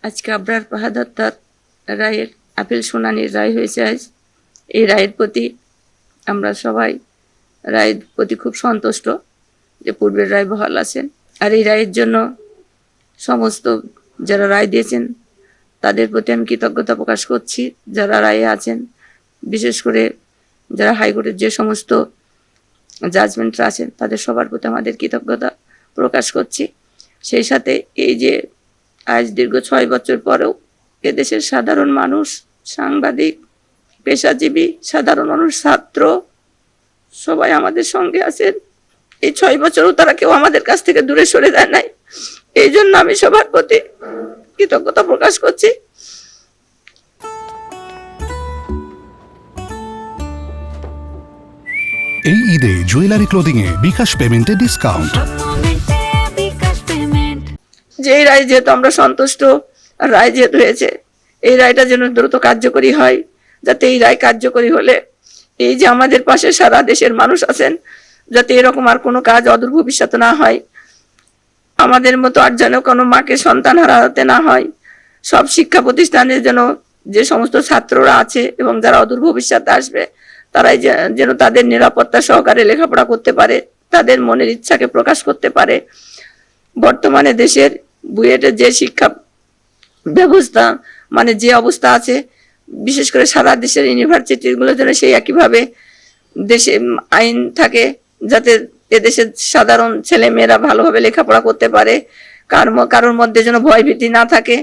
আজকে আবরার ফাহাদ হত্যার রায়ের আপিল শুনানির রায় হয়েছে আজ। এই রায়ের প্রতি আমরা সবাই রায়ের প্রতি খুব সন্তুষ্ট যে পূর্বের রায় বহাল আছেন। আর এই রায়ের জন্য সমস্ত যারা রায় দিয়েছেন তাদের প্রতি আমি কৃতজ্ঞতা প্রকাশ করছি। যারা রায়ে আছেন, বিশেষ করে যারা হাইকোর্টের যে সমস্ত জাজমেন্টরা আছেন তাদের সবার প্রতি আমাদের কৃতজ্ঞতা প্রকাশ করছি। সেই সাথে এই যে আজ দীর্ঘ 6 বছর পরেও এদেশের সাধারণ মানুষ, সাংবাদিক, পেশাজীবী, সাধারণ মানুষ, ছাত্র সবাই আমাদের সঙ্গে আছেন। এই 6 বছরও তারা কেউ আমাদের কাছ থেকে দূরে সরে যায় নাই। এই জন্য আমি সবার প্রতি কৃতজ্ঞতা প্রকাশ করছি। এই ঈদে জুয়েলারি ক্লোদিং এ বিকাশ পেমেন্টে ডিসকাউন্ট। যে এই রায় যেহেতু আমরা সন্তুষ্ট, রায় যেহেতু হয়েছে, এই রায়টা যেন দ্রুত কার্যকরী হয়, যাতে এই রায় কার্যকরী হলে এই যে আমাদের পাশে সারা দেশের মানুষ আছেন, যাতে এরকম আর কোনো কাজ অদূর ভবিষ্যতে না হয়, আমাদের মতো আর যেন কোনো মাকে সন্তান হারাতে না হয়। সব শিক্ষা প্রতিষ্ঠানে যেন যে সমস্ত ছাত্ররা আছে এবং যারা অদূর ভবিষ্যতে আসবে তারাই যেন তাদের নিরাপত্তা সহকারে লেখাপড়া করতে পারে, তাদের মনের ইচ্ছাকে প্রকাশ করতে পারে। বর্তমানে দেশের বুয়েটের যে শিক্ষা ব্যবস্থা মানে যে অবস্থা আছে, বিশেষ করে সারা দেশের ইউনিভার্সিটিগুলো যেন সেই একইভাবে দেশে আইন থাকে, যাতে এদেশের সাধারণ ছেলে মেয়েরা ভালোভাবে লেখাপড়া করতে পারে, কারোর মধ্যে যেন ভয় ভীতি না থাকে,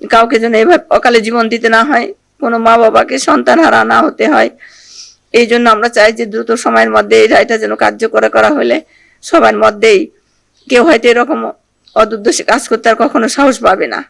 কাউকে যেন এভাবে অকালে জীবন দিতে না হয়, কোনো মা বাবাকে সন্তান হারা না হতে হয়। এই জন্য আমরা চাই যে দ্রুত সময়ের মধ্যে এই রায়টা যেন কার্যকর করা হলে সবার মধ্যেই কেউ হয়তো এরকম অদুদ্দেশ্যে কাজ করতে আর কখনো সাহস পাবে না।